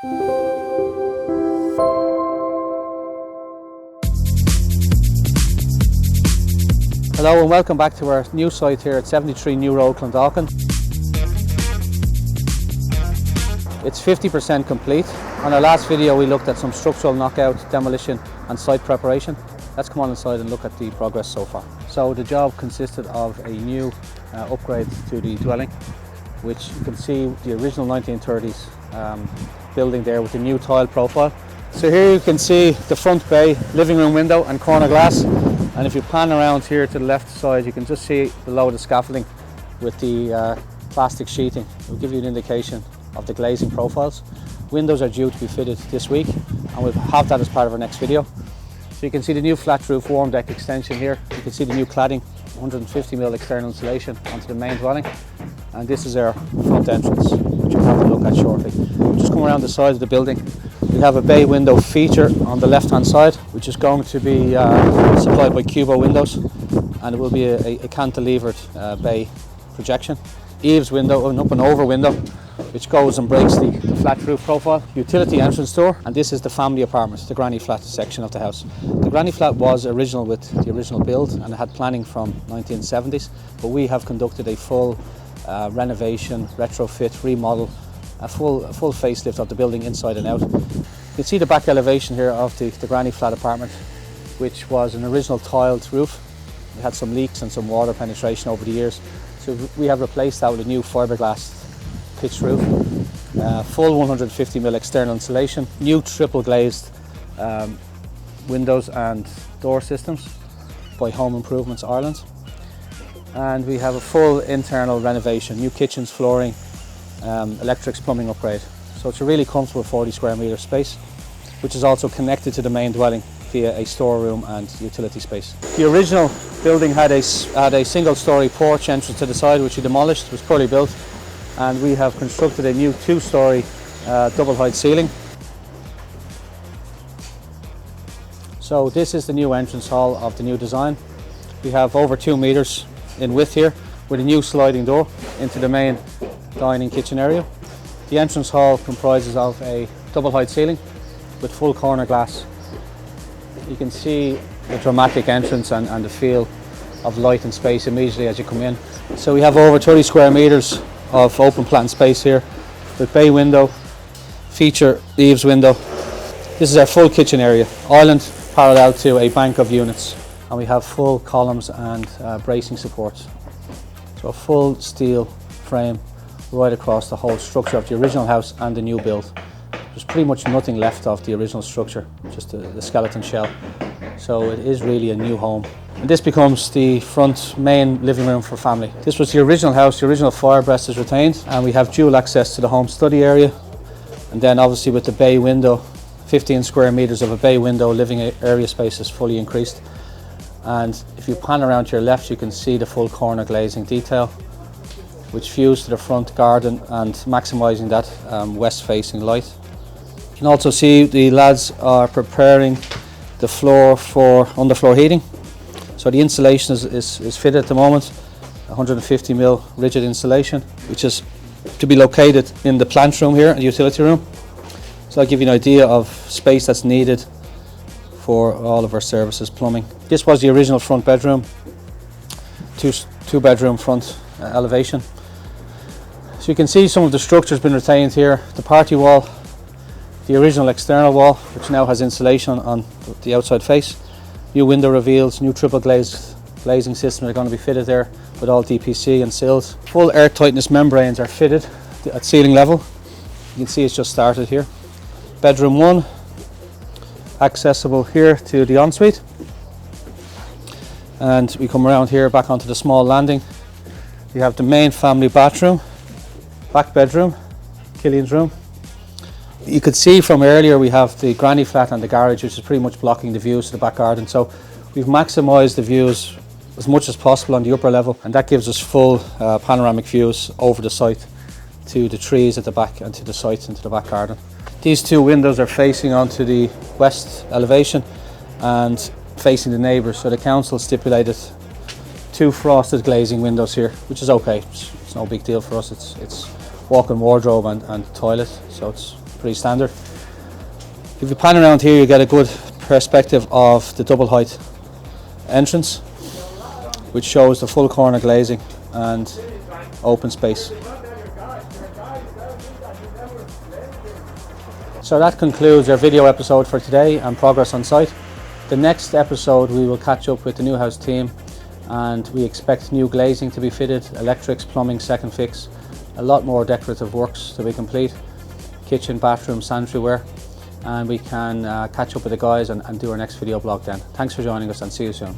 Hello and welcome back to our new site here at 73 New Road, Clondalkin. It's 50% complete. On our last video we looked at some structural knockout, demolition and site preparation. Let's come on inside and look at the progress so far. So the job consisted of a new upgrade to the dwelling, which you can see the original 1930s building there with the new tile profile. So here you can see the front bay, living room window and corner glass. And if you pan around here to the left side, you can just see below the scaffolding with the plastic sheeting. It will give you an indication of the glazing profiles. Windows are due to be fitted this week, and we'll have that as part of our next video. So you can see the new flat roof warm deck extension here. You can see the new cladding, 150mm external insulation onto the main dwelling. And this is our front entrance, which we'll have a look at shortly. Just come around the side of the building. We have a bay window feature on the left hand side, which is going to be supplied by Cubo windows, and it will be a cantilevered bay projection. Eaves window, an up and over window, which goes and breaks the flat roof profile. Utility entrance door, and this is the family apartment, the granny flat section of the house. The granny flat was original with the original build and it had planning from 1970s, but we have conducted a full renovation, retrofit, remodel, a full facelift of the building inside and out. You can see the back elevation here of the granny flat apartment, which was an original tiled roof. It had some leaks and some water penetration over the years, so we have replaced that with a new fiberglass pitched roof, full 150mm external insulation, new triple glazed windows and door systems by Home Improvements Ireland, and we have a full internal renovation, new kitchens, flooring, electrics, plumbing upgrade. So it's a really comfortable 40 square metre space, which is also connected to the main dwelling via a storeroom and utility space. The original building had a single storey porch entrance to the side, which we demolished. It was poorly built, and we have constructed a new 2-storey double height ceiling. So this is the new entrance hall of the new design. We have over 2 metres in width here, with a new sliding door into the main dining kitchen area. The entrance hall comprises of a double height ceiling with full corner glass. You can see the dramatic entrance and the feel of light and space immediately as you come in. So we have over 30 square metres of open plan space here with bay window, feature eaves window. This is our full kitchen area, island parallel to a bank of units, and we have full columns and bracing supports. So a full steel frame right across the whole structure of the original house and the new build. There's pretty much nothing left of the original structure, just the skeleton shell. So it is really a new home. And this becomes the front main living room for family. This was the original house, the original fire breast is retained, and we have dual access to the home study area. And then obviously with the bay window, 15 square metres of a bay window, living area space is fully increased. And if you pan around to your left, you can see the full corner glazing detail, which views to the front garden and maximising that west-facing light. You can also see the lads are preparing the floor for underfloor heating. So the insulation is fitted at the moment, 150mm rigid insulation, which is to be located in the plant room here, the utility room. So I'll give you an idea of space that's needed for all of our services, plumbing. This was the original front bedroom, two bedroom front elevation. So you can see some of the structure has been retained here. The party wall, the original external wall, which now has insulation on the outside face. New window reveals, new triple glazing systems are going to be fitted there with all DPC and sills. Full air tightness membranes are fitted at ceiling level. You can see it's just started here. Bedroom 1, accessible here to the ensuite. And we come around here back onto the small landing. You have the main family bathroom, back bedroom, Killian's room. You could see from earlier we have the granny flat and the garage, which is pretty much blocking the views to the back garden. So we've maximised the views as much as possible on the upper level, and that gives us full panoramic views over the site to the trees at the back and to the sites into the back garden. These two windows are facing onto the west elevation and facing the neighbours, so the council stipulated 2 frosted glazing windows here, which is okay. It's no big deal for us. It's walk-in wardrobe and toilet, so it's pretty standard. If you pan around here, you get a good perspective of the double height entrance, which shows the full corner glazing and open space. So that concludes our video episode for today and progress on site. The next episode we will catch up with the Nuhaus team, and we expect new glazing to be fitted, electrics, plumbing, second fix, a lot more decorative works to be complete, kitchen, bathroom, sanitary ware, and we can catch up with the guys and do our next video blog then. Thanks for joining us and see you soon.